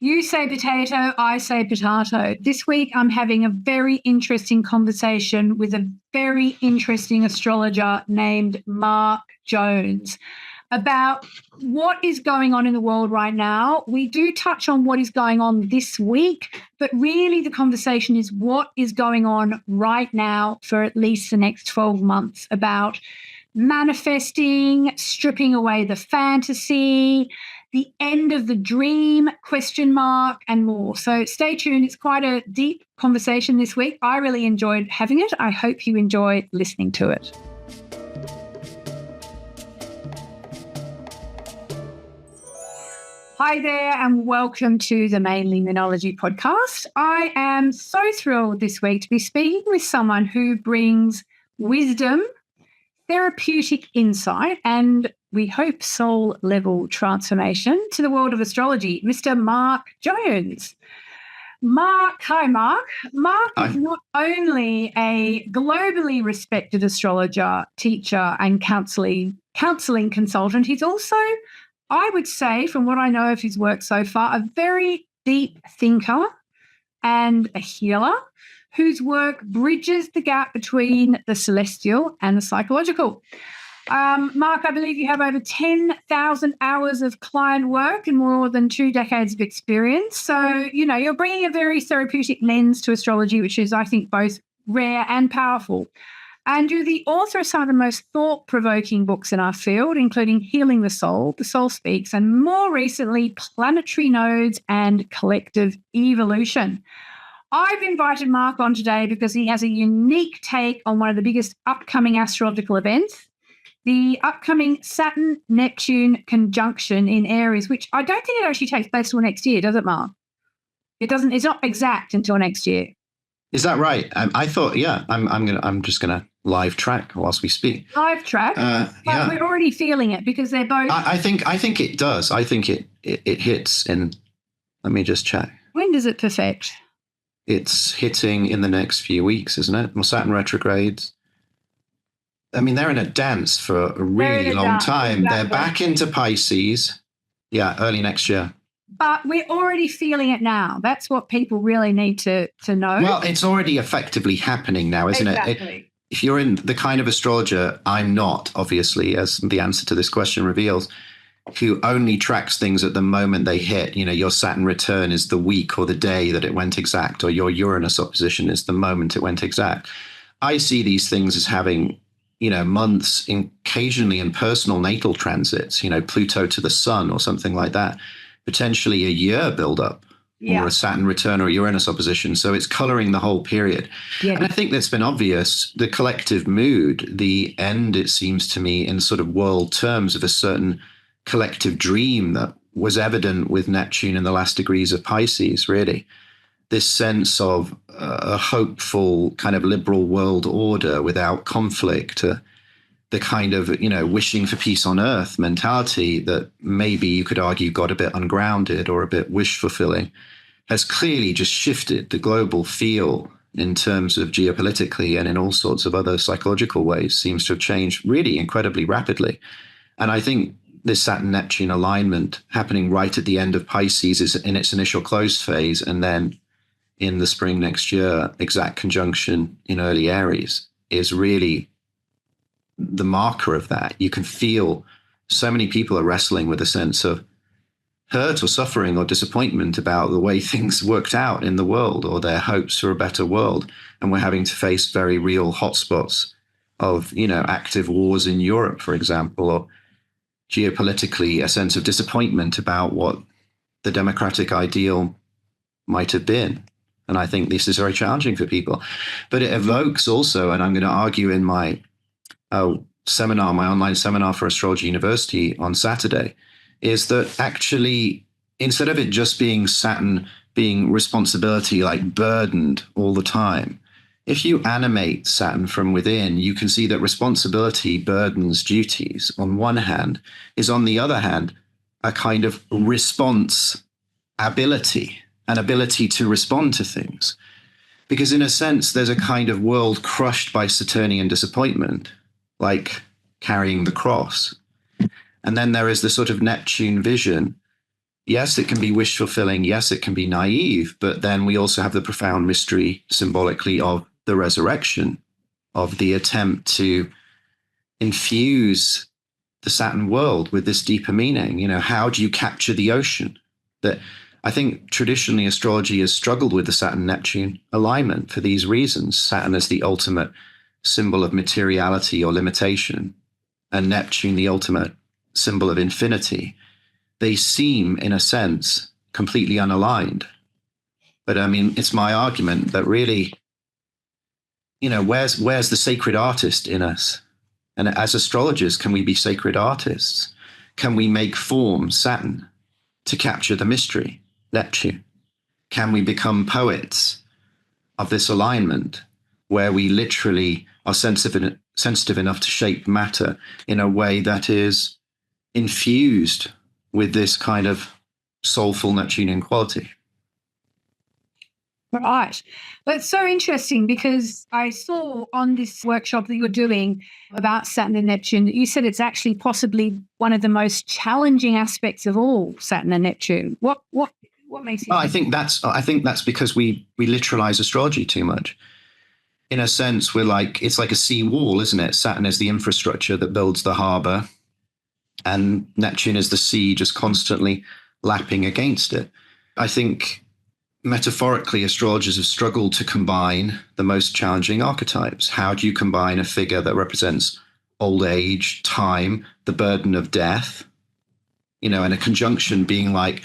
You say potato, I say potato. This week, I'm having a very interesting conversation with a very interesting astrologer named Mark Jones about what is going on in the world right now. We do touch on what is going on this week, but really the conversation is what is going on right now for at least the next 12 months about manifesting, stripping away the fantasy, the end of the dream, ? And more. So stay tuned. It's quite a deep conversation this week. I really enjoyed having it. I hope you enjoy listening to it. Hi there and welcome to the Mainly Minology podcast. I am so thrilled this week to be speaking with someone who brings wisdom, therapeutic insight, and we hope soul-level transformation to the world of astrology, Mr. Mark Jones. Hi, Mark. Mark is not only a globally respected astrologer, teacher, and counselling consultant, he's also, I would say, from what I know of his work so far, a very deep thinker and a healer whose work bridges the gap between the celestial and the psychological. Mark, I believe you have over 10,000 hours of client work and more than 2 decades of experience. So, you're bringing a very therapeutic lens to astrology, which is, I think, both rare and powerful. And you're the author of some of the most thought-provoking books in our field, including Healing the Soul Speaks, and more recently, Planetary Nodes and Collective Evolution. I've invited Mark on today because he has a unique take on one of the biggest upcoming astrological events, the upcoming Saturn Neptune conjunction in Aries, which I don't think it actually takes place till next year, does it, Mark? It doesn't. It's not exact until next year. Is that right? I thought, yeah. I'm just gonna live track whilst we speak. Live track, but we're already feeling it because they're both. I think it does. I think it hits in. Let me just check. When does it perfect? It's hitting in the next few weeks, isn't it? Well, Saturn retrogrades. I mean, they're in a dance for a really long time. Exactly. They're back into Pisces. Yeah, early next year. But we're already feeling it now. That's what people really need to know. Well, it's already effectively happening now, isn't it? If you're in the kind of astrologer I'm not, obviously, as the answer to this question reveals, who only tracks things at the moment they hit. Your Saturn return is the week or the day that it went exact, or your Uranus opposition is the moment it went exact. I see these things as having, months, occasionally in personal natal transits, Pluto to the sun or something like that, potentially a year build-up, or a Saturn return or Uranus opposition. So it's coloring the whole period. Yeah. And I think that's been obvious. The collective mood, the end, it seems to me, in sort of world terms of a certain collective dream that was evident with Neptune in the last degrees of Pisces, really. This sense of a hopeful kind of liberal world order without conflict, the kind of, wishing for peace on earth mentality that maybe you could argue got a bit ungrounded or a bit wish-fulfilling, has clearly just shifted the global feel in terms of geopolitically and in all sorts of other psychological ways, seems to have changed really incredibly rapidly. And I think this Saturn-Neptune alignment happening right at the end of Pisces is in its initial closed phase, and then in the spring next year, exact conjunction in early Aries is really the marker of that. You can feel so many people are wrestling with a sense of hurt or suffering or disappointment about the way things worked out in the world or their hopes for a better world. And we're having to face very real hotspots of, active wars in Europe, for example, or geopolitically a sense of disappointment about what the democratic ideal might have been. And I think this is very challenging for people. But it evokes also, and I'm going to argue in my seminar, my online seminar for Astrology University on Saturday, is that actually, instead of it just being Saturn being responsibility, like burdened all the time, if you animate Saturn from within, you can see that responsibility, burdens, duties, on one hand, is on the other hand, a kind of response ability, an ability to respond to things. Because in a sense, there's a kind of world crushed by Saturnian disappointment, like carrying the cross. And then there is the sort of Neptune vision, Yes, it can be wish fulfilling. Yes, it can be naive. But then we also have the profound mystery symbolically of the resurrection, of the attempt to infuse the Saturn world with this deeper meaning. How do you capture the ocean? That I think traditionally astrology has struggled with the Saturn Neptune alignment for these reasons. Saturn is the ultimate symbol of materiality or limitation, and Neptune the ultimate symbol of infinity. They seem, in a sense, completely unaligned. But I mean, it's my argument that really, where's the sacred artist in us? And as astrologers, can we be sacred artists? Can we make form, Saturn, to capture the mystery, Neptune? Can we become poets of this alignment where we literally are sensitive enough to shape matter in a way that is infused with this kind of soulful Neptunian quality? Right. That's so interesting, because I saw on this workshop that you're doing about Saturn and Neptune that you said it's actually possibly one of the most challenging aspects of all, Saturn and Neptune. What makes you? Well, I think that's because we literalize astrology too much. In a sense, it's like a sea wall, isn't it? Saturn is the infrastructure that builds the harbor, and Neptune is the sea just constantly lapping against it. I think metaphorically, astrologers have struggled to combine the most challenging archetypes. How do you combine a figure that represents old age, time, the burden of death, and a conjunction being like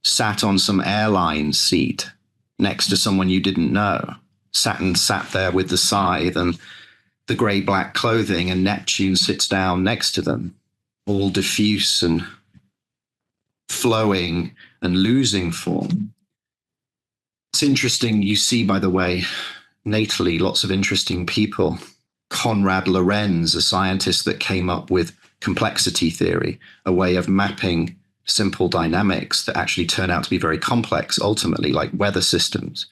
sat on some airline seat next to someone you didn't know? Saturn sat there with the scythe and the grey-black clothing, and Neptune sits down next to them, all diffuse and flowing and losing form. It's interesting, you see, by the way, natally, lots of interesting people. Konrad Lorenz, a scientist that came up with complexity theory, a way of mapping simple dynamics that actually turn out to be very complex, ultimately, like weather systems.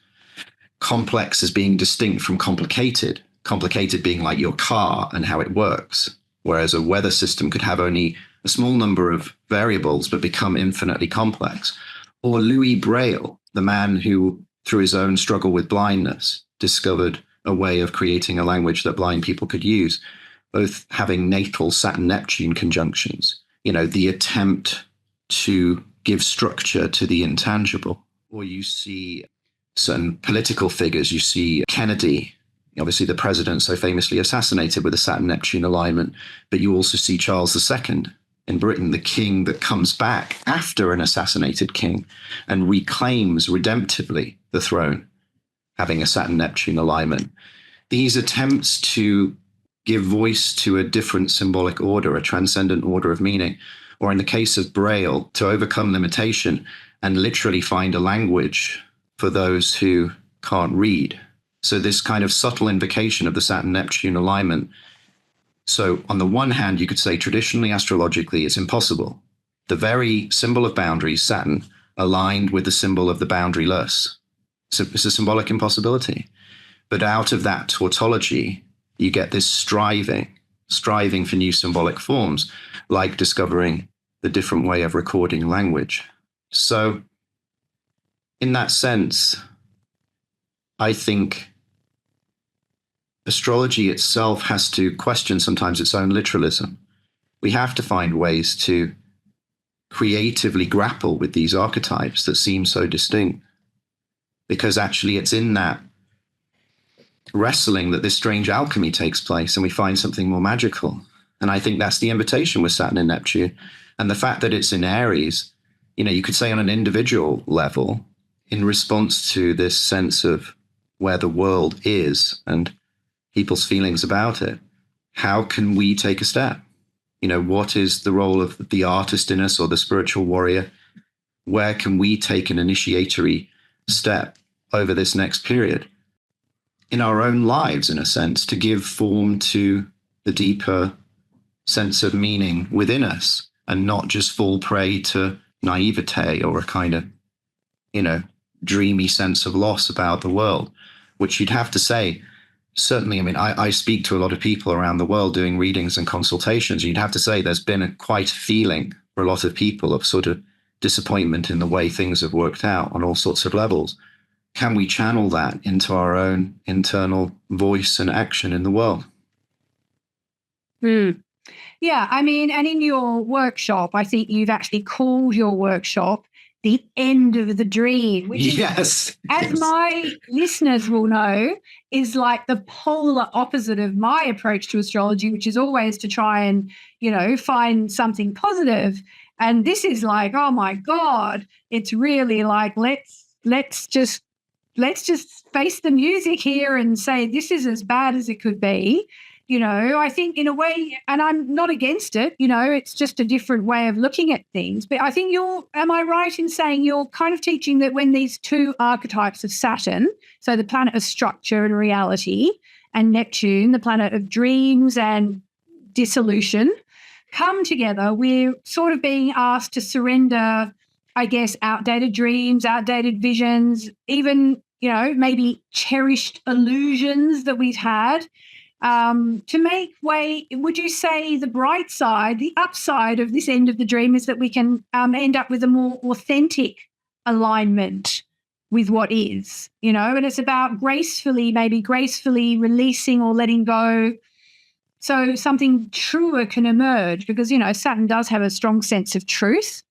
Complex as being distinct from complicated, complicated being like your car and how it works, whereas a weather system could have only a small number of variables but become infinitely complex. Or Louis Braille, the man who, through his own struggle with blindness, discovered a way of creating a language that blind people could use, both having natal Saturn-Neptune conjunctions, the attempt to give structure to the intangible. Or you see certain political figures. You see Kennedy, obviously the president so famously assassinated with a Saturn-Neptune alignment, but you also see Charles II in Britain, the king that comes back after an assassinated king and reclaims redemptively the throne, having a Saturn-Neptune alignment. These attempts to give voice to a different symbolic order, a transcendent order of meaning, or in the case of Braille, to overcome limitation and literally find a language for those who can't read. So this kind of subtle invocation of the Saturn-Neptune alignment. So on the one hand, you could say traditionally, astrologically, it's impossible. The very symbol of boundaries, Saturn, aligned with the symbol of the boundaryless. So it's a symbolic impossibility. But out of that tautology, you get this striving for new symbolic forms, like discovering the different way of recording language. So in that sense, I think astrology itself has to question sometimes its own literalism. We have to find ways to creatively grapple with these archetypes that seem so distinct, because actually it's in that wrestling that this strange alchemy takes place and we find something more magical. And I think that's the invitation with Saturn and Neptune. And the fact that it's in Aries, you could say on an individual level, in response to this sense of where the world is and people's feelings about it, how can we take a step? What is the role of the artist in us or the spiritual warrior? Where can we take an initiatory step over this next period in our own lives, in a sense, to give form to the deeper sense of meaning within us and not just fall prey to naivete or a kind of, dreamy sense of loss about the world, which you'd have to say, certainly, I speak to a lot of people around the world doing readings and consultations. You'd have to say there's been quite a feeling for a lot of people of sort of disappointment in the way things have worked out on all sorts of levels. Can we channel that into our own internal voice and action in the world? Yeah, I mean, and in your workshop, I think you've actually called your workshop The End of the Dream, which is, as my listeners will know, is like the polar opposite of my approach to astrology, which is always to try and, find something positive. And this is like, oh my God, it's really like, let's just face the music here and say this is as bad as it could be. I think in a way, and I'm not against it, it's just a different way of looking at things. But I think am I right in saying you're kind of teaching that when these two archetypes of Saturn, so the planet of structure and reality, and Neptune, the planet of dreams and dissolution, come together, we're sort of being asked to surrender, I guess, outdated dreams, outdated visions, even, maybe cherished illusions that we've had, to make way. Would you say the bright side, the upside of this end of the dream is that we can end up with a more authentic alignment with what is, and it's about gracefully releasing or letting go so something truer can emerge, because, Saturn does have a strong sense of truth.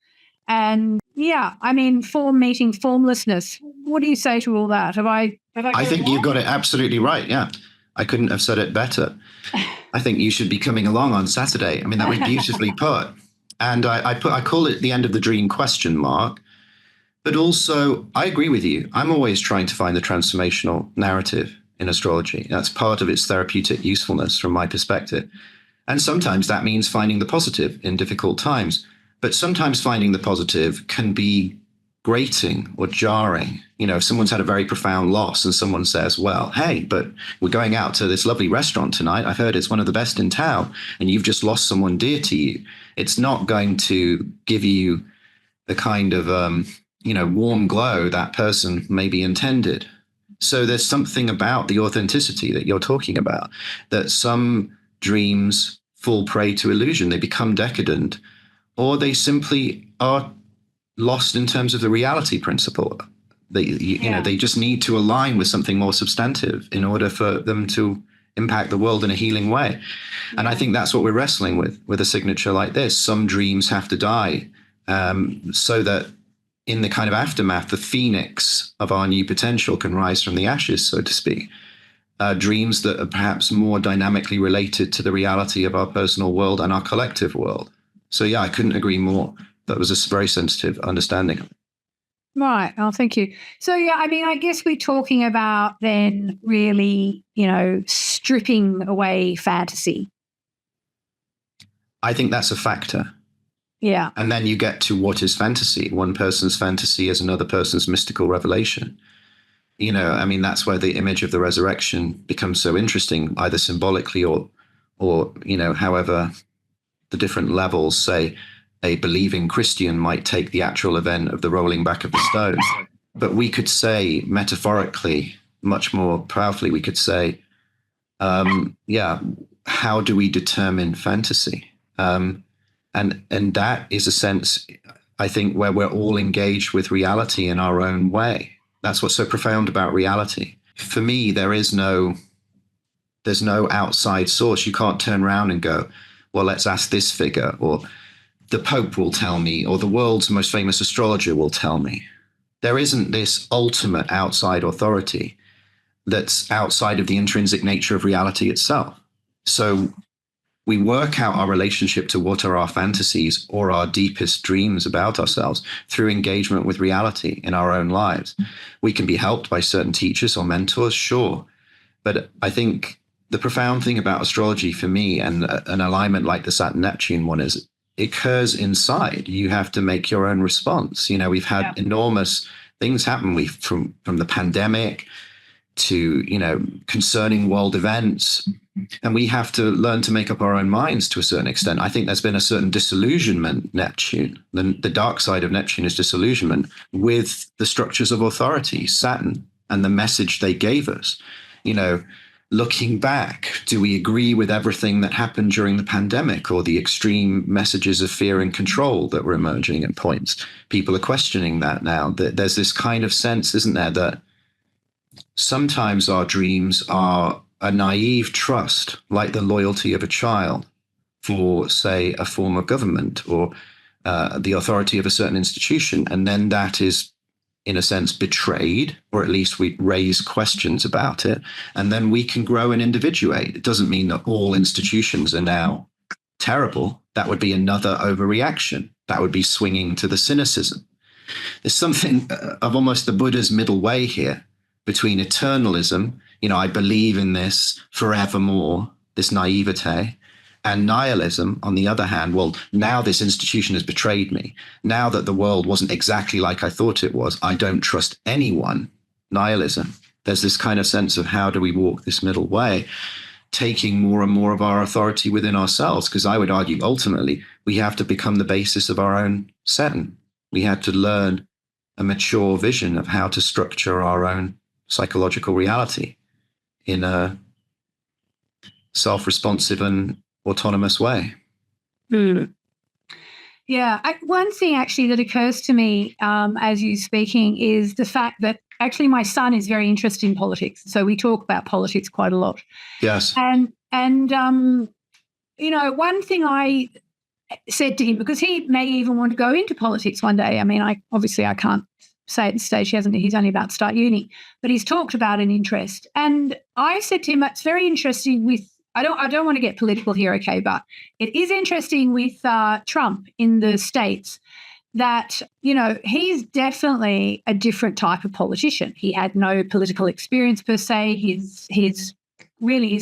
And yeah, I mean, form meeting formlessness. What do you say to all that? I think you've got it absolutely right. Yeah. I couldn't have said it better. I think you should be coming along on Saturday. I mean, that was beautifully put. And I call it the end of the dream ? But also, I agree with you. I'm always trying to find the transformational narrative in astrology. That's part of its therapeutic usefulness from my perspective. And sometimes that means finding the positive in difficult times. But sometimes finding the positive can be grating or jarring. If someone's had a very profound loss and someone says, well, hey, but we're going out to this lovely restaurant tonight. I've heard it's one of the best in town, and you've just lost someone dear to you. It's not going to give you the kind of, warm glow that person maybe intended. So there's something about the authenticity that you're talking about, that some dreams fall prey to illusion. They become decadent, or they simply are lost in terms of the reality principle. They just need to align with something more substantive in order for them to impact the world in a healing way. Yeah. And I think that's what we're wrestling with a signature like this. Some dreams have to die, so that in the kind of aftermath, the phoenix of our new potential can rise from the ashes, so to speak. Dreams that are perhaps more dynamically related to the reality of our personal world and our collective world. So yeah, I couldn't agree more. That was a very sensitive understanding. Right. Oh, thank you. So, yeah, I mean, I guess we're talking about then really, stripping away fantasy. I think that's a factor. Yeah. And then you get to what is fantasy. One person's fantasy is another person's mystical revelation. That's where the image of the resurrection becomes so interesting, either symbolically or however the different levels, say, a believing Christian might take the actual event of the rolling back of the stone. But we could say metaphorically, much more powerfully, we could say, how do we determine fantasy? And that is a sense, I think, where we're all engaged with reality in our own way. That's what's so profound about reality. For me, there's no outside source. You can't turn around and go, well, let's ask this figure, or the Pope will tell me, or the world's most famous astrologer will tell me. There isn't this ultimate outside authority that's outside of the intrinsic nature of reality itself. So we work out our relationship to what are our fantasies or our deepest dreams about ourselves through engagement with reality in our own lives. We can be helped by certain teachers or mentors, sure. But I think the profound thing about astrology for me, and an alignment like the Saturn Neptune one, is it occurs inside. You have to make your own response. We've had enormous things happen. From the pandemic to, concerning world events, and we have to learn to make up our own minds to a certain extent. I think there's been a certain disillusionment, Neptune. The dark side of Neptune is disillusionment with the structures of authority, Saturn, and the message they gave us. looking back, do we agree with everything that happened during the pandemic or the extreme messages of fear and control that were emerging at points? People are questioning that now. There's this kind of sense, isn't there, that sometimes our dreams are a naive trust, like the loyalty of a child for, say, a form of government or the authority of a certain institution. And then that is, in a sense, betrayed, or at least we raise questions about it. And then we can grow and individuate. It doesn't mean that all institutions are now terrible. That would be another overreaction. That would be swinging to the cynicism. There's something of almost the Buddha's middle way here between eternalism, I believe in this forevermore, this naivete, and nihilism, on the other hand. Well, now this institution has betrayed me. Now that the world wasn't exactly like I thought it was, I don't trust anyone. Nihilism. There's this kind of sense of how do we walk this middle way, taking more and more of our authority within ourselves, because I would argue ultimately we have to become the basis of our own Saturn. We had to learn a mature vision of how to structure our own psychological reality in a self-responsive and autonomous way. Mm. Yeah. One thing actually that occurs to me as you're speaking is the fact that actually my son is very interested in politics. So we talk about politics quite a lot. Yes. And one thing I said to him, because he may even want to go into politics one day. I mean, I can't say at this stage he's only about to start uni, but he's talked about an interest. And I said to him, it's very interesting with, I don't want to get political here, okay, but it is interesting with Trump in the States that, he's definitely a different type of politician. He had no political experience per se. His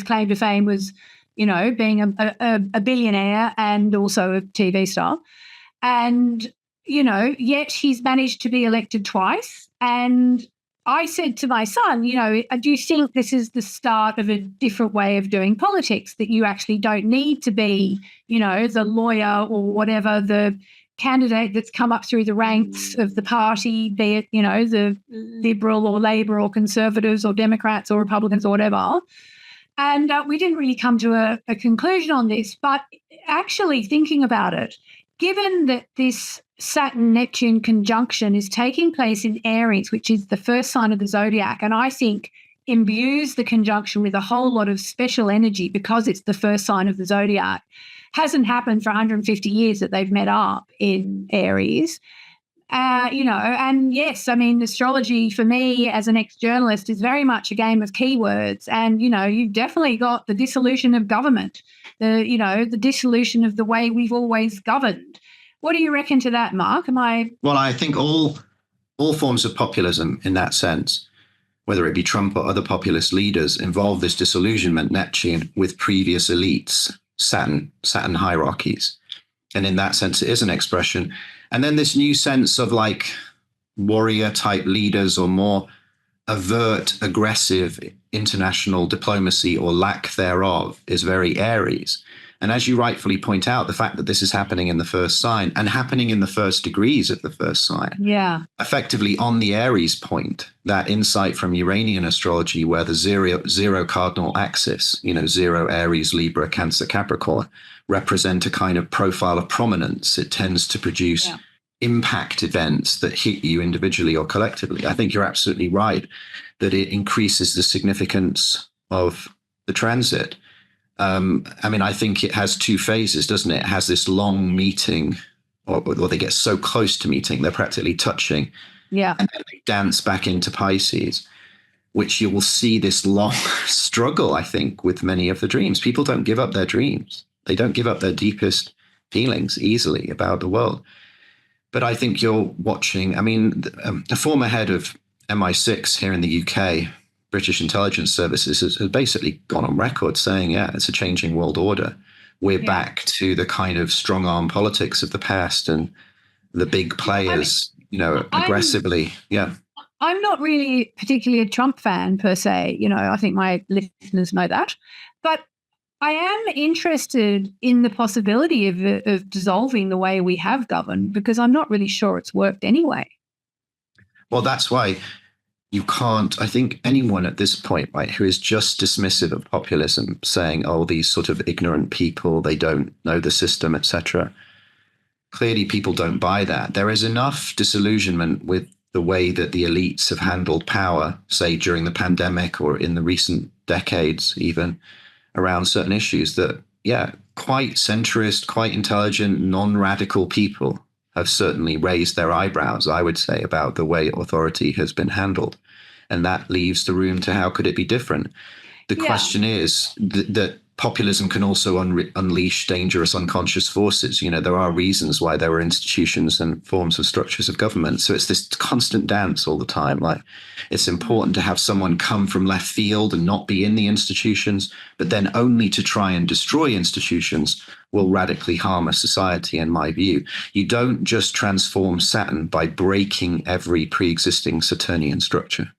claim to fame was, being a billionaire and also a TV star. And, yet he's managed to be elected twice. And I said to my son, do you think this is the start of a different way of doing politics, that you actually don't need to be, the lawyer or whatever, the candidate that's come up through the ranks of the party, be it, the Liberal or Labor or Conservatives or Democrats or Republicans or whatever. And we didn't really come to a conclusion on this, but actually thinking about it, given that this Saturn Neptune conjunction is taking place in Aries, which is the first sign of the zodiac, and I think imbues the conjunction with a whole lot of special energy because it's the first sign of the zodiac. Hasn't happened for 150 years that they've met up in Aries. And yes, I mean, astrology for me as an ex-journalist is very much a game of keywords. And, you've definitely got the dissolution of government, the dissolution of the way we've always governed. What do you reckon to that, Mark? Well, I think all forms of populism in that sense, whether it be Trump or other populist leaders, involve this disillusionment, Neptune, with previous elites, Saturn hierarchies. And in that sense, it is an expression. And then this new sense of like warrior type leaders or more overt, aggressive international diplomacy or lack thereof is very Aries. And as you rightfully point out, the fact that this is happening in the first sign and happening in the first degrees of the first sign, effectively on the Aries point, that insight from Uranian astrology where the zero cardinal axis, 0 Aries, Libra, Cancer, Capricorn, represent a kind of profile of prominence. It tends to produce impact events that hit you individually or collectively. I think you're absolutely right that it increases the significance of the transit. I think it has two phases, doesn't it? It has this long meeting, or they get so close to meeting, they're practically touching. Yeah. And then they dance back into Pisces, which you will see this long struggle, I think, with many of the dreams. People don't give up their dreams. They don't give up their deepest feelings easily about the world. But I think you're watching, the former head of MI6 here in the UK, British intelligence services, has basically gone on record saying, it's a changing world order. We're back to the kind of strong arm politics of the past and the big players, aggressively. I'm not really particularly a Trump fan per se. I think my listeners know that. But I am interested in the possibility of dissolving the way we have governed, because I'm not really sure it's worked anyway. Well, that's why you can't, I think anyone at this point, right, who is just dismissive of populism, saying, oh, these sort of ignorant people, they don't know the system, etc. Clearly, people don't buy that. There is enough disillusionment with the way that the elites have handled power, say during the pandemic or in the recent decades, even around certain issues that, yeah, quite centrist, quite intelligent, non-radical people have certainly raised their eyebrows, I would say, about the way authority has been handled. And that leaves the room to how could it be different? The question is that populism can also unleash dangerous unconscious forces. You know, there are reasons why there are institutions and forms of structures of government. So it's this constant dance all the time. Like, it's important to have someone come from left field and not be in the institutions, but then only to try and destroy institutions will radically harm a society, in my view. You don't just transform Saturn by breaking every pre-existing Saturnian structure.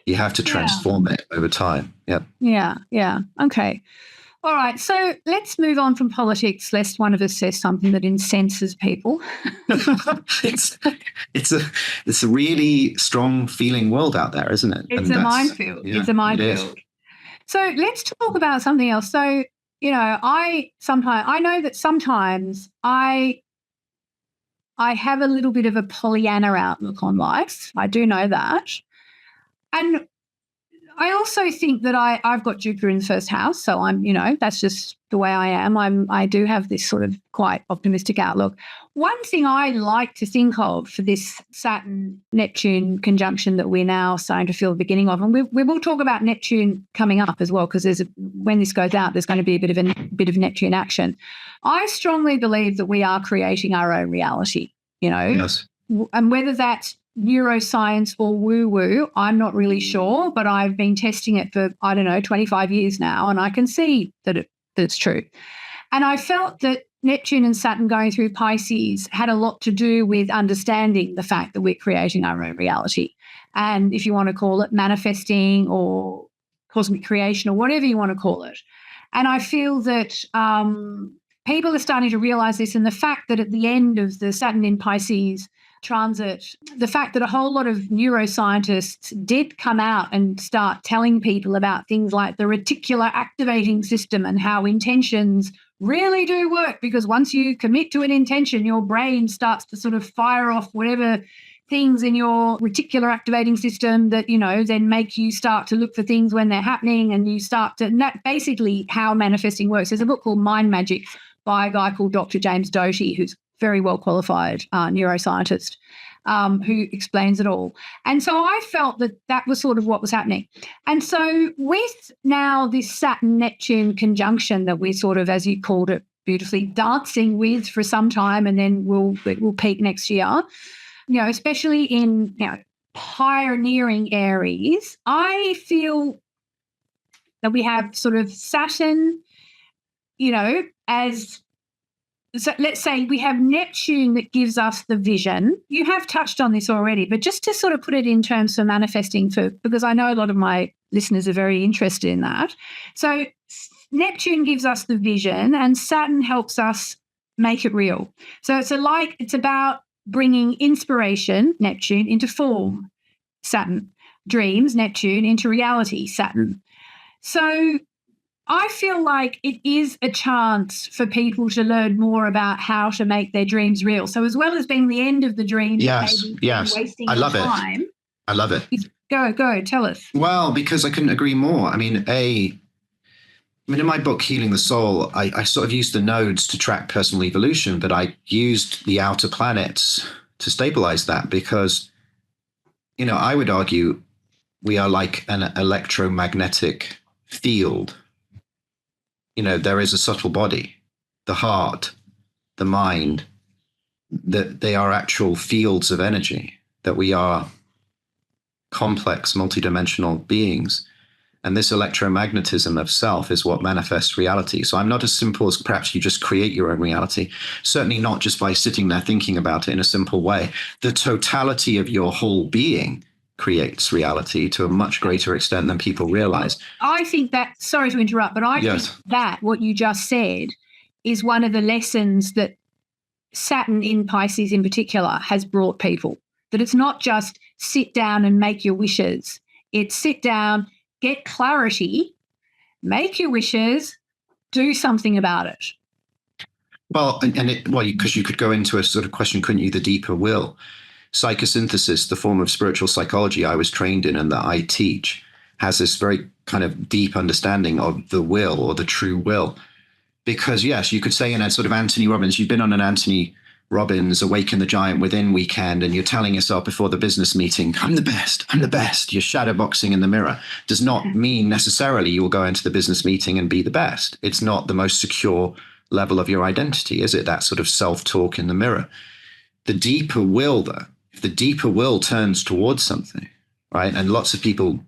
You have to transform it over time. Yeah. Yeah. Okay. All right. So let's move on from politics, lest one of us says something that incenses people. It's a really strong feeling world out there, isn't it? It's a minefield. Yeah, it's a minefield. So let's talk about something else. So, you know, I know that sometimes I have a little bit of a Pollyanna outlook on life. I do know that. And I also think that I've got Jupiter in the first house, so I'm, you know, that's just the way I am. I do have this sort of quite optimistic outlook. One thing I like to think of for this Saturn-Neptune conjunction that we're now starting to feel the beginning of, and we will talk about Neptune coming up as well, because when this goes out, there's going to be a bit of Neptune action. I strongly believe that we are creating our own reality, you know. Yes. And whether that's neuroscience or woo-woo, I'm not really sure, but I've been testing it for, 25 years now, and I can see that it's true. And I felt that Neptune and Saturn going through Pisces had a lot to do with understanding the fact that we're creating our own reality. And if you want to call it manifesting or cosmic creation or whatever you want to call it. And I feel that people are starting to realize this, and the fact that at the end of the Saturn in Pisces transit, the fact that a whole lot of neuroscientists did come out and start telling people about things like the reticular activating system and how intentions really do work, because once you commit to an intention, your brain starts to sort of fire off whatever things in your reticular activating system that, you know, then make you start to look for things when they're happening, and you start to, and that's basically how manifesting works. There's a book called Mind Magic by a guy called Dr. James Doty, who's very well qualified neuroscientist, who explains it all. And so I felt that was sort of what was happening. And so with now this Saturn-Neptune conjunction that we sort of, as you called it beautifully, dancing with for some time, and then it will peak next year, you know, especially in, you know, pioneering Aries, I feel that we have sort of Saturn, you know, as... So let's say we have Neptune that gives us the vision. You have touched on this already, but just to sort of put it in terms of manifesting, because I know a lot of my listeners are very interested in that. So Neptune gives us the vision and Saturn helps us make it real. So it's about bringing inspiration, Neptune, into form, Saturn. Dreams, Neptune, into reality, Saturn. So I feel like it is a chance for people to learn more about how to make their dreams real. So as well as being the end of the dream, yes, wasting I love time. I love it. Go, tell us. Well, because I couldn't agree more. I mean, in my book, Healing the Soul, I sort of used the nodes to track personal evolution, but I used the outer planets to stabilize that because, you know, I would argue we are like an electromagnetic field. You know, there is a subtle body, the heart, the mind, that they are actual fields of energy, that we are complex, multidimensional beings. And this electromagnetism of self is what manifests reality. So I'm not as simple as perhaps you just create your own reality, certainly not just by sitting there thinking about it in a simple way. The totality of your whole being creates reality to a much greater extent than people realize. I think that, sorry to interrupt, but I think that what you just said is one of the lessons that Saturn in Pisces in particular has brought people. that it's not just sit down and make your wishes. It's sit down, get clarity, make your wishes, do something about it. Well, because you could go into a sort of question, couldn't you? The deeper will. Psychosynthesis, the form of spiritual psychology I was trained in and that I teach, has this very kind of deep understanding of the will or the true will. Because, yes, you could say in a sort of Anthony Robbins, you've been on an Anthony Robbins Awaken the Giant Within weekend, and you're telling yourself before the business meeting, I'm the best, I'm the best. You're shadowboxing in the mirror. Does not mean necessarily you will go into the business meeting and be the best. It's not the most secure level of your identity, is it? That sort of self-talk in the mirror. The deeper will, though, if the deeper will turns towards something, right? And lots of people,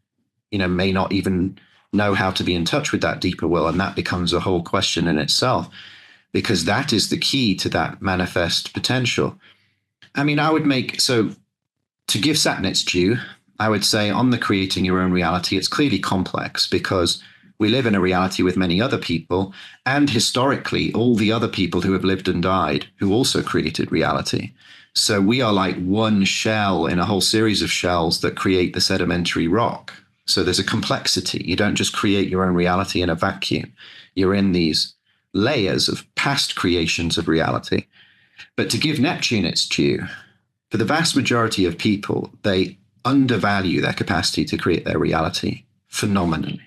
may not even know how to be in touch with that deeper will. And that becomes a whole question in itself, because that is the key to that manifest potential. I mean, to give Saturn its due, I would say on the creating your own reality, it's clearly complex because we live in a reality with many other people, and historically, all the other people who have lived and died who also created reality. So we are like one shell in a whole series of shells that create the sedimentary rock. So there's a complexity. You don't just create your own reality in a vacuum. You're in these layers of past creations of reality. But to give Neptune its due, for the vast majority of people, they undervalue their capacity to create their reality phenomenally.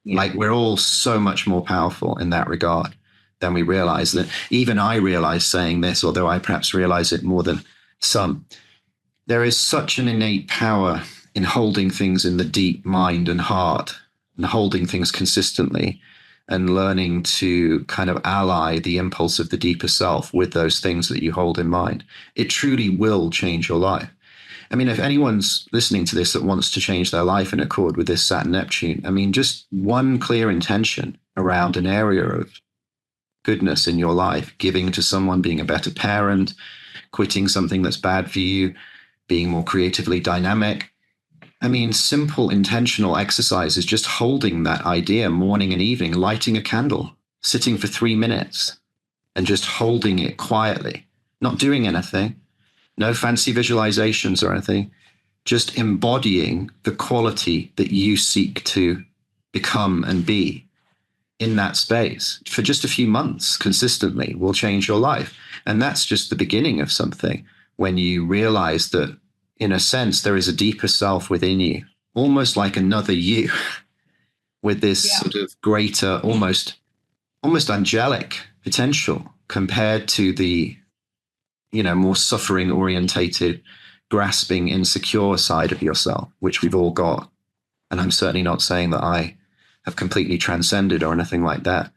Yeah. Like we're all so much more powerful in that regard than we realize. That even I realize saying this, although I perhaps realize it more than some, there is such an innate power in holding things in the deep mind and heart and holding things consistently and learning to kind of ally the impulse of the deeper self with those things that you hold in mind. It truly will change your life. I mean, if anyone's listening to this that wants to change their life in accord with this Saturn Neptune, I mean, just one clear intention around an area of goodness in your life, giving to someone, being a better parent, quitting something that's bad for you, being more creatively dynamic. I mean, simple intentional exercises, just holding that idea morning and evening, lighting a candle, sitting for 3 minutes and just holding it quietly, not doing anything, no fancy visualizations or anything, just embodying the quality that you seek to become and be in that space for just a few months consistently will change your life. And that's just the beginning of something when you realize that, in a sense, there is a deeper self within you, almost like another you, with this sort of greater, almost angelic potential compared to the, more suffering orientated, grasping, insecure side of yourself, which we've all got. And I'm certainly not saying that I have completely transcended or anything like that.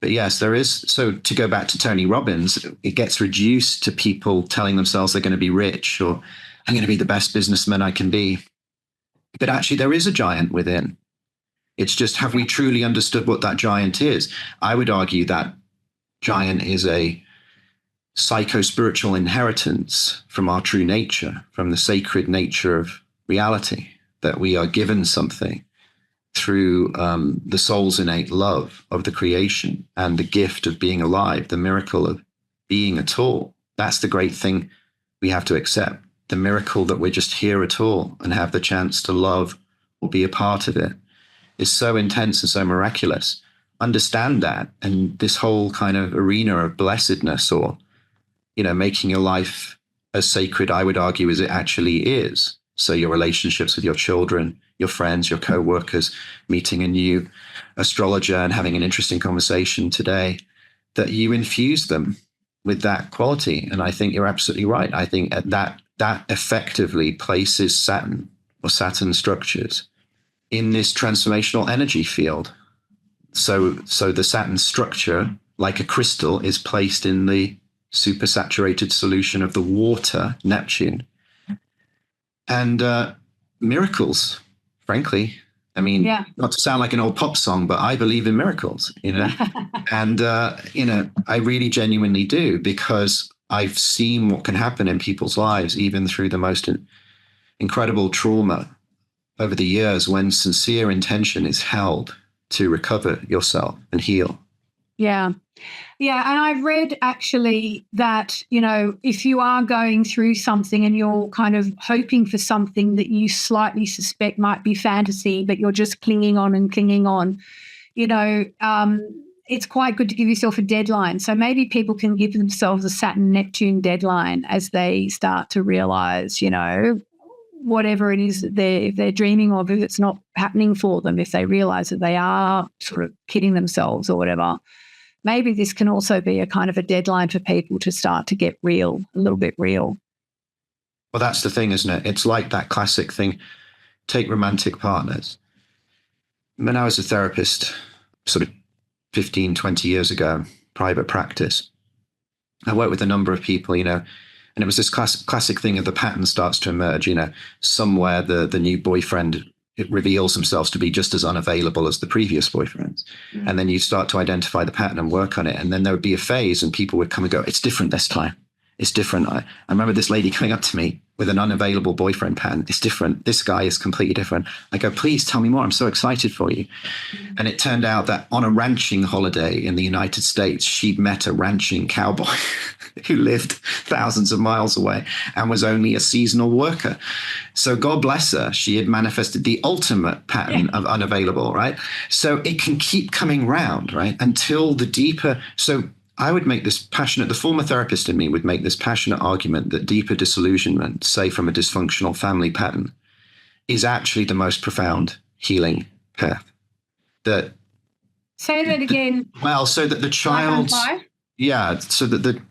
But yes, there is. So to go back to Tony Robbins, it gets reduced to people telling themselves they're going to be rich or I'm going to be the best businessman I can be. But actually, there is a giant within. It's just, have we truly understood what that giant is? I would argue that giant is a psycho-spiritual inheritance from our true nature, from the sacred nature of reality, that we are given something through the soul's innate love of the creation and the gift of being alive, the miracle of being at all. That's the great thing we have to accept. The miracle that we're just here at all and have the chance to love or be a part of it is so intense and so miraculous. Understand that. And this whole kind of arena of blessedness or, making your life as sacred, I would argue, as it actually is. So your relationships with your children, your friends, your co-workers, meeting a new astrologer and having an interesting conversation today, that you infuse them with that quality. And I think you're absolutely right. I think that effectively places Saturn or Saturn structures in this transformational energy field. So the Saturn structure, like a crystal, is placed in the supersaturated solution of the water, Neptune. And miracles, frankly. I mean, not to sound like an old pop song, but I believe in miracles, and, I really genuinely do, because I've seen what can happen in people's lives, even through the most incredible trauma over the years, when sincere intention is held to recover yourself and heal. Yeah. Yeah, and I've read actually that, if you are going through something and you're kind of hoping for something that you slightly suspect might be fantasy, but you're just clinging on and clinging on, it's quite good to give yourself a deadline. So maybe people can give themselves a Saturn Neptune deadline as they start to realize, whatever it is that if they're dreaming of, if it's not happening for them, if they realize that they are sort of kidding themselves or whatever. Maybe this can also be a kind of a deadline for people to start to get real, a little bit real. Well, that's the thing, isn't it? It's like that classic thing. Take romantic partners. When I was a therapist, sort of 15, 20 years ago, private practice, I worked with a number of people, and it was this classic thing of the pattern starts to emerge, somewhere the new boyfriend, it reveals themselves to be just as unavailable as the previous boyfriends. Mm. And then you start to identify the pattern and work on it. And then there would be a phase and people would come and go, it's different this time. It's different. I remember this lady coming up to me with an unavailable boyfriend pattern. It's different. This guy is completely different. I go, please tell me more. I'm so excited for you. Mm. And it turned out that on a ranching holiday in the United States, she'd met a ranching cowboy who lived thousands of miles away and was only a seasonal worker. So God bless her, she had manifested the ultimate pattern of unavailable, right? So it can keep coming round, right? Until the deeper, so I would make this passionate, the former therapist in me would make this passionate argument that deeper disillusionment, say from a dysfunctional family pattern, is actually the most profound healing path. Say that again. So that the child, so that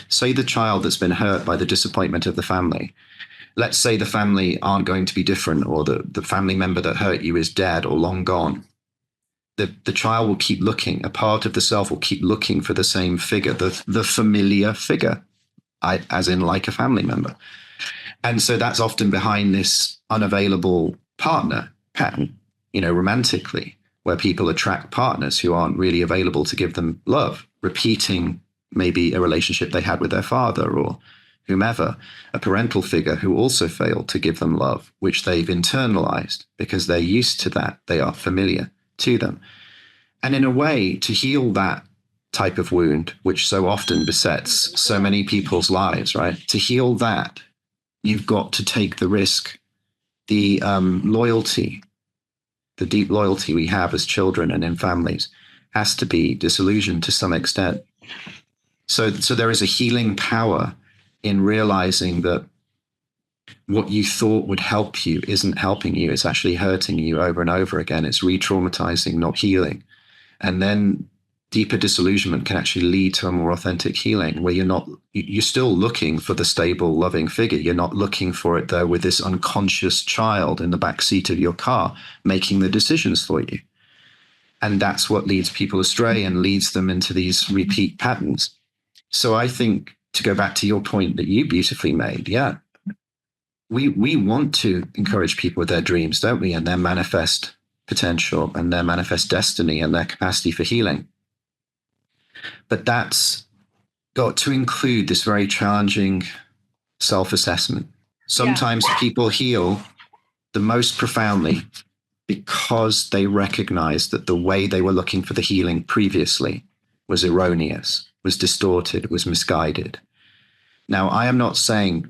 say the child that's been hurt by the disappointment of the family, let's say the family aren't going to be different, or the family member that hurt you is dead or long gone. The child will keep looking, a part of the self will keep looking for the same figure, the familiar figure, as in like a family member. And so that's often behind this unavailable partner pattern, romantically, where people attract partners who aren't really available to give them love, repeating maybe a relationship they had with their father or whomever, a parental figure who also failed to give them love, which they've internalized because they're used to that. They are familiar to them. And in a way, to heal that type of wound, which so often besets so many people's lives, right? To heal that, you've got to take the risk, the loyalty, the deep loyalty we have as children and in families has to be disillusioned to some extent. So there is a healing power in realizing that what you thought would help you isn't helping you. It's actually hurting you over and over again. It's re-traumatizing, not healing. And then deeper disillusionment can actually lead to a more authentic healing where you're still looking for the stable, loving figure. You're not looking for it though with this unconscious child in the back seat of your car making the decisions for you. And that's what leads people astray and leads them into these repeat patterns. So I think, to go back to your point that you beautifully made, we want to encourage people with their dreams, don't we? And their manifest potential and their manifest destiny and their capacity for healing. But that's got to include this very challenging self-assessment. Sometimes people heal the most profoundly because they recognize that the way they were looking for the healing previously was erroneous, was distorted, was misguided. Now, I am not saying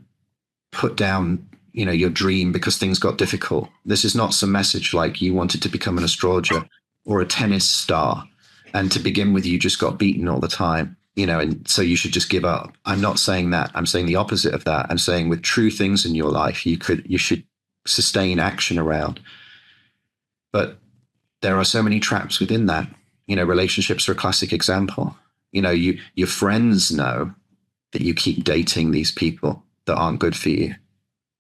put down, your dream because things got difficult. This is not some message like you wanted to become an astrologer or a tennis star, and to begin with, you just got beaten all the time, and so you should just give up. I'm not saying that. I'm saying the opposite of that. I'm saying with true things in your life, you should sustain action around. But there are so many traps within that. Relationships are a classic example. Your friends know that you keep dating these people that aren't good for you,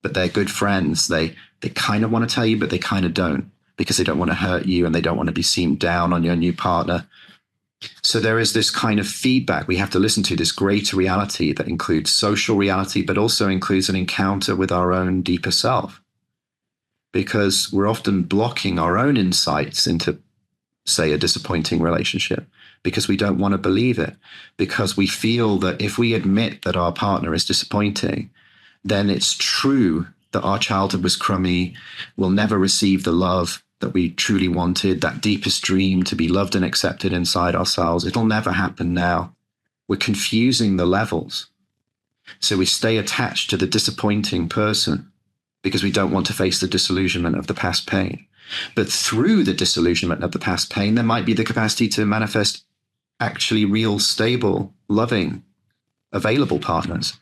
but they're good friends. They kind of want to tell you, but they kind of don't, because they don't want to hurt you and they don't want to be seen down on your new partner. So there is this kind of feedback we have to listen to, this greater reality that includes social reality, but also includes an encounter with our own deeper self, because we're often blocking our own insights into, say, a disappointing relationship because we don't want to believe it, because we feel that if we admit that our partner is disappointing, then it's true that our childhood was crummy, we'll never receive the love that we truly wanted, that deepest dream to be loved and accepted inside ourselves. It'll never happen now. We're confusing the levels. So we stay attached to the disappointing person because we don't want to face the disillusionment of the past pain. But through the disillusionment of the past pain, there might be the capacity to manifest actually real, stable, loving, available partners.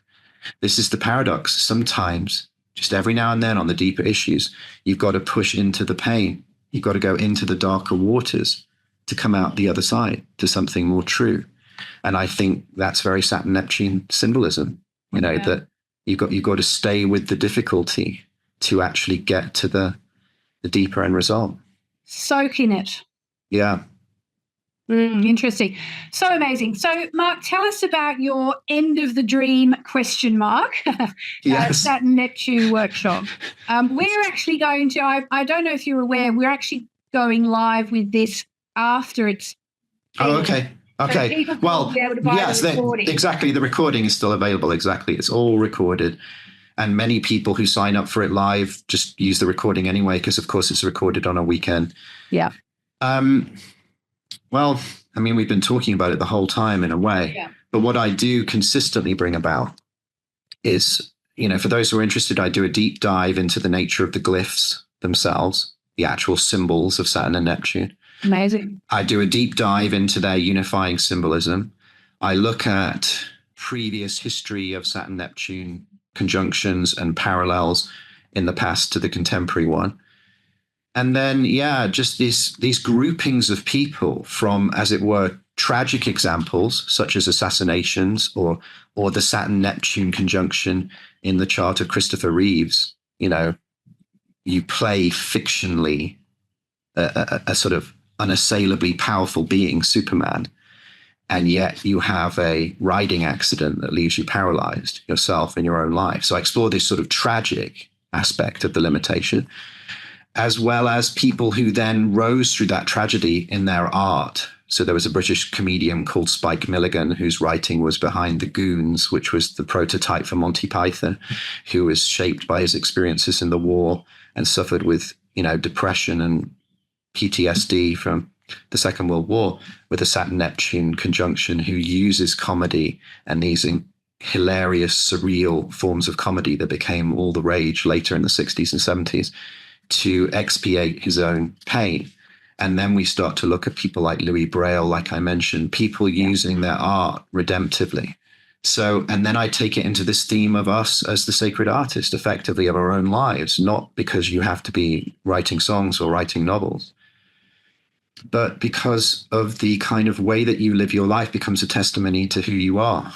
This is the paradox. Sometimes, just every now and then on the deeper issues, you've got to push into the pain. You've got to go into the darker waters to come out the other side to something more true. And I think that's very Saturn Neptune symbolism, that you've got to stay with the difficulty to actually get to the deeper end result. Soak in it. Yeah. Interesting. So amazing. So, Mark, tell us about your end of the dream ? Yes. Saturn Neptune workshop. We're actually going to, I don't know if you're aware, we're actually going live with this after it's. Oh, okay. Okay. So well, yes, exactly. The recording is still available. Exactly. It's all recorded. And many people who sign up for it live just use the recording anyway, because, of course, it's recorded on a weekend. Yeah. Well, I mean, we've been talking about it the whole time in a way. Yeah. But what I do consistently bring about is, for those who are interested, I do a deep dive into the nature of the glyphs themselves, the actual symbols of Saturn and Neptune. Amazing. I do a deep dive into their unifying symbolism. I look at previous history of Saturn Neptune conjunctions and parallels in the past to the contemporary one. And then, just these groupings of people from, as it were, tragic examples, such as assassinations or the Saturn-Neptune conjunction in the chart of Christopher Reeves. You play fictionally a sort of unassailably powerful being, Superman, and yet you have a riding accident that leaves you paralyzed yourself in your own life. So I explore this sort of tragic aspect of the limitation, as well as people who then rose through that tragedy in their art. So there was a British comedian called Spike Milligan, whose writing was behind The Goons, which was the prototype for Monty Python, who was shaped by his experiences in the war and suffered with, depression and PTSD from the Second World War, with a Saturn-Neptune conjunction, who uses comedy and these hilarious, surreal forms of comedy that became all the rage later in the 60s and 70s to expiate his own pain. And then we start to look at people like Louis Braille, like I mentioned, people using their art redemptively. So, and then I take it into this theme of us as the sacred artist, effectively, of our own lives, not because you have to be writing songs or writing novels, but because of the kind of way that you live your life becomes a testimony to who you are.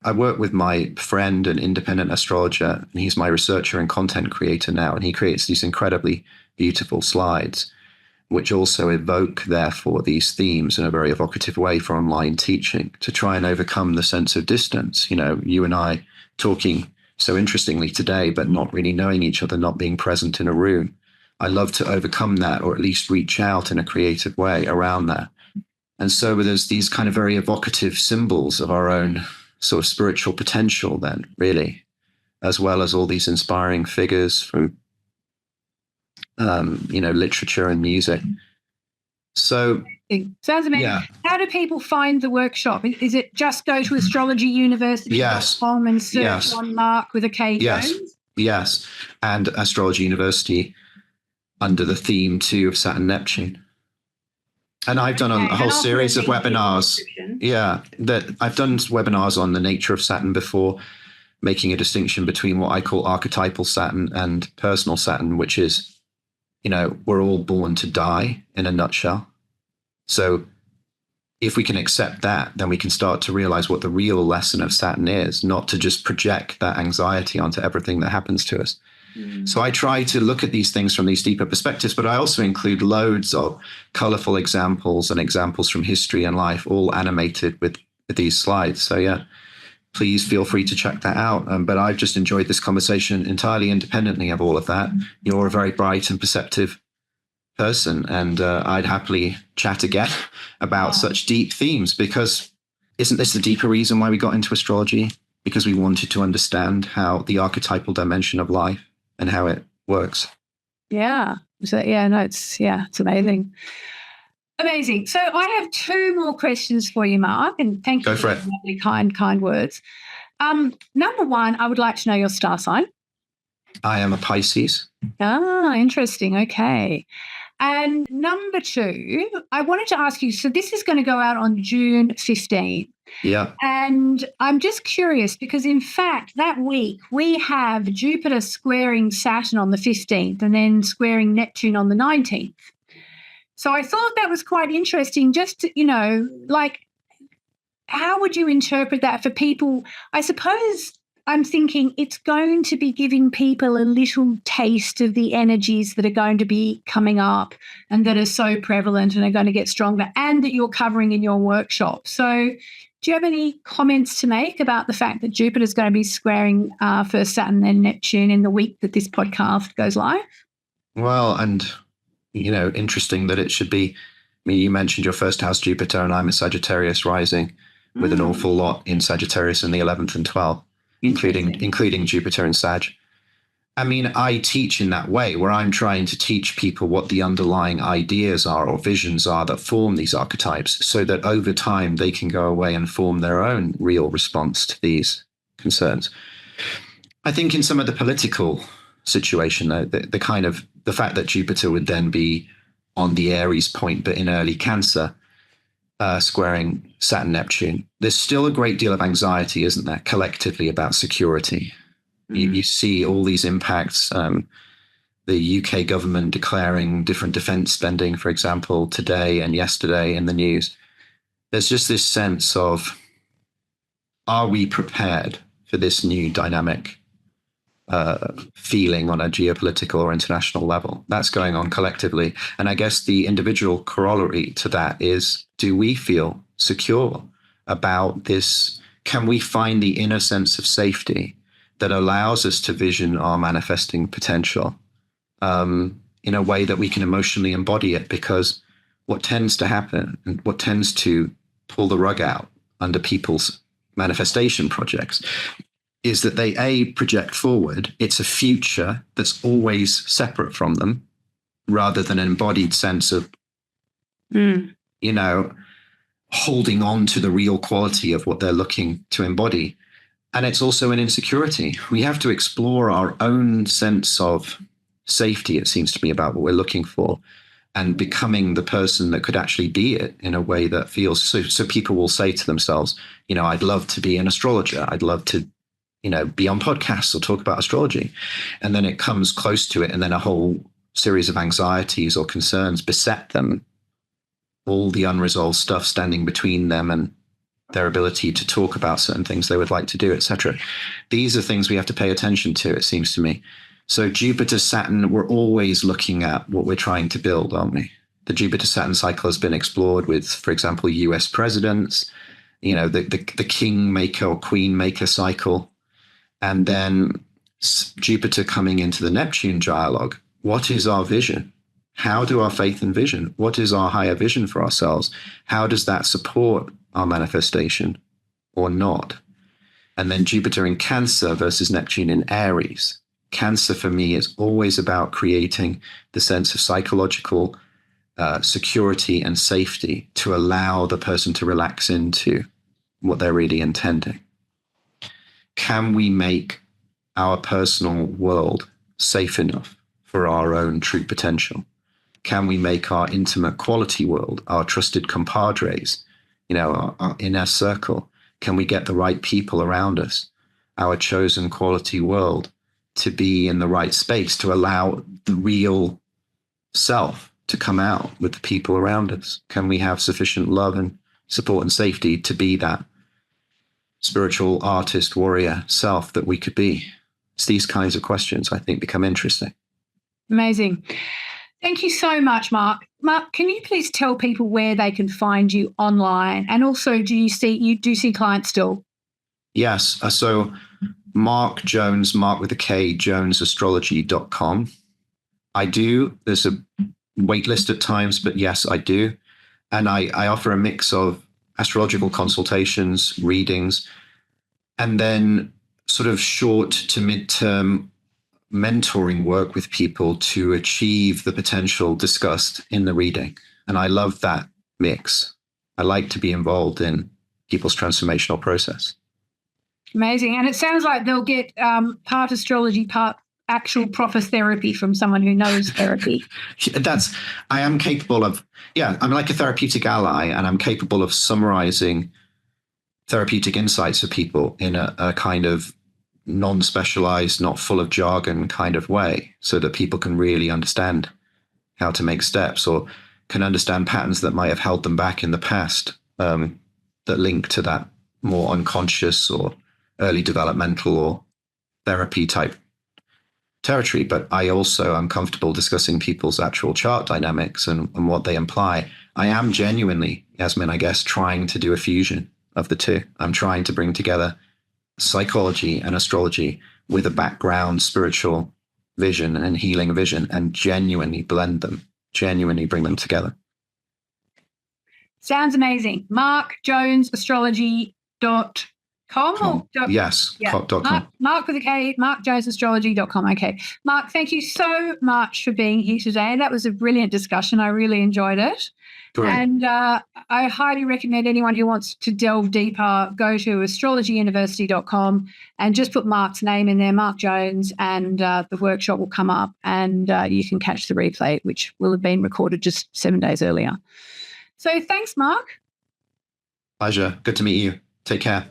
I work with my friend, an independent astrologer, and he's my researcher and content creator now, and he creates these incredibly beautiful slides, which also evoke, therefore, these themes in a very evocative way for online teaching to try and overcome the sense of distance. You and I talking so interestingly today, but not really knowing each other, not being present in a room. I love to overcome that, or at least reach out in a creative way around that. And so there's these kind of very evocative symbols of our own sort of spiritual potential then, really, as well as all these inspiring figures from, literature and music. So sounds amazing. Yeah. How do people find the workshop? Is it just go to astrologyuniversity.com and search on Mark with a K Jones? Yes. And Astrology University under the theme too of Saturn Neptune. And I've done a whole series of webinars. That I've done webinars on the nature of Saturn before, making a distinction between what I call archetypal Saturn and personal Saturn, which is, we're all born to die in a nutshell. So if we can accept that, then we can start to realize what the real lesson of Saturn is, not to just project that anxiety onto everything that happens to us. So I try to look at these things from these deeper perspectives, but I also include loads of colorful examples and examples from history and life, all animated with these slides. So please feel free to check that out. But I've just enjoyed this conversation entirely independently of all of that. You're a very bright and perceptive person, and I'd happily chat again about such deep themes, because isn't this the deeper reason why we got into astrology? Because we wanted to understand how the archetypal dimension of life and how it works. Yeah. So it's amazing. Amazing. So I have 2 more questions for you, Mark, and thank you for your lovely, kind words. Number 1, I would like to know your star sign. I am a Pisces. Interesting. Okay. And number 2, I wanted to ask you, so this is going to go out on June 15th. Yeah. And I'm just curious because, in fact, that week we have Jupiter squaring Saturn on the 15th and then squaring Neptune on the 19th. So I thought that was quite interesting just to, how would you interpret that for people? I suppose I'm thinking it's going to be giving people a little taste of the energies that are going to be coming up and that are so prevalent and are going to get stronger and that you're covering in your workshop. So do you have any comments to make about the fact that Jupiter is going to be squaring first Saturn and Neptune in the week that this podcast goes live? Well, and interesting that it should be. You mentioned your first house Jupiter, and I'm a Sagittarius rising with an awful lot in Sagittarius in the 11th and 12th, including Jupiter and Sag. I mean, I teach in that way where I'm trying to teach people what the underlying ideas are or visions are that form these archetypes so that over time they can go away and form their own real response to these concerns. I think in some of the political situation, though, the fact that Jupiter would then be on the Aries point, but in early Cancer, squaring Saturn Neptune, there's still a great deal of anxiety, isn't there, collectively about security. Mm-hmm. You see all these impacts, the UK government declaring different defense spending, for example, today and yesterday in the news. There's just this sense of, are we prepared for this new dynamic feeling on a geopolitical or international level? That's going on collectively. And I guess the individual corollary to that is, do we feel secure about this? Can we find the inner sense of safety that allows us to vision our manifesting potential in a way that we can emotionally embody it? Because what tends to happen and what tends to pull the rug out under people's manifestation projects is that they project forward. It's a future that's always separate from them rather than an embodied sense of, holding on to the real quality of what they're looking to embody. And it's also an insecurity. We have to explore our own sense of safety, it seems to me, about what we're looking for and becoming the person that could actually be it in a way that feels so people will say to themselves, I'd love to be an astrologer. I'd love to be on podcasts or talk about astrology. And then it comes close to it. And then a whole series of anxieties or concerns beset them, all the unresolved stuff standing between them and their ability to talk about certain things they would like to do, etc. These are things we have to pay attention to, it seems to me. So Jupiter, Saturn, we're always looking at what we're trying to build, aren't we? The Jupiter-Saturn cycle has been explored with, for example, US presidents, the kingmaker or queenmaker cycle. And then Jupiter coming into the Neptune dialogue. What is our vision? How do our faith and vision? What is our higher vision for ourselves? How does that support our manifestation or not? And then Jupiter in Cancer versus Neptune in Aries. Cancer for me is always about creating the sense of psychological security and safety to allow the person to relax into what they're really intending. Can we make our personal world safe enough for our own true potential? Can we make our intimate quality world, our trusted compadres, our inner circle? Can we get the right people around us, our chosen quality world, to be in the right space to allow the real self to come out with the people around us? Can we have sufficient love and support and safety to be that spiritual artist, warrior self that we could be? It's these kinds of questions I think become interesting. Amazing. Thank you so much, Mark. Mark, can you please tell people where they can find you online? And also, do you see clients still? Yes. So Mark Jones, Mark with a K, jonesastrology.com. I do. There's a wait list at times, but yes, I do. And I offer a mix of astrological consultations, readings, and then sort of short to mid-term mentoring work with people to achieve the potential discussed in the reading. And I love that mix. I like to be involved in people's transformational process. Amazing. And it sounds like they'll get part astrology, part actual proper therapy from someone who knows therapy. I am capable of, I'm like a therapeutic ally, and I'm capable of summarizing therapeutic insights for people in a kind of non-specialized, not full of jargon kind of way, so that people can really understand how to make steps, or can understand patterns that might have held them back in the past, that link to that more unconscious or early developmental or therapy type territory. But I also am comfortable discussing people's actual chart dynamics and what they imply. I am genuinely, Yasmin, I guess, trying to do a fusion of the two. I'm trying to bring together psychology and astrology with a background spiritual vision and healing vision, and genuinely blend them, genuinely bring them together. Sounds amazing. markjonesastrology.com. Yes, .com. Mark with a K, markjonesastrology.com. Okay. Mark, thank you so much for being here today. That was a brilliant discussion. I really enjoyed it. Great. And I highly recommend anyone who wants to delve deeper, go to astrologyuniversity.com and just put Mark's name in there, Mark Jones, and the workshop will come up, and you can catch the replay, which will have been recorded just 7 days earlier. So thanks, Mark. Pleasure. Good to meet you. Take care.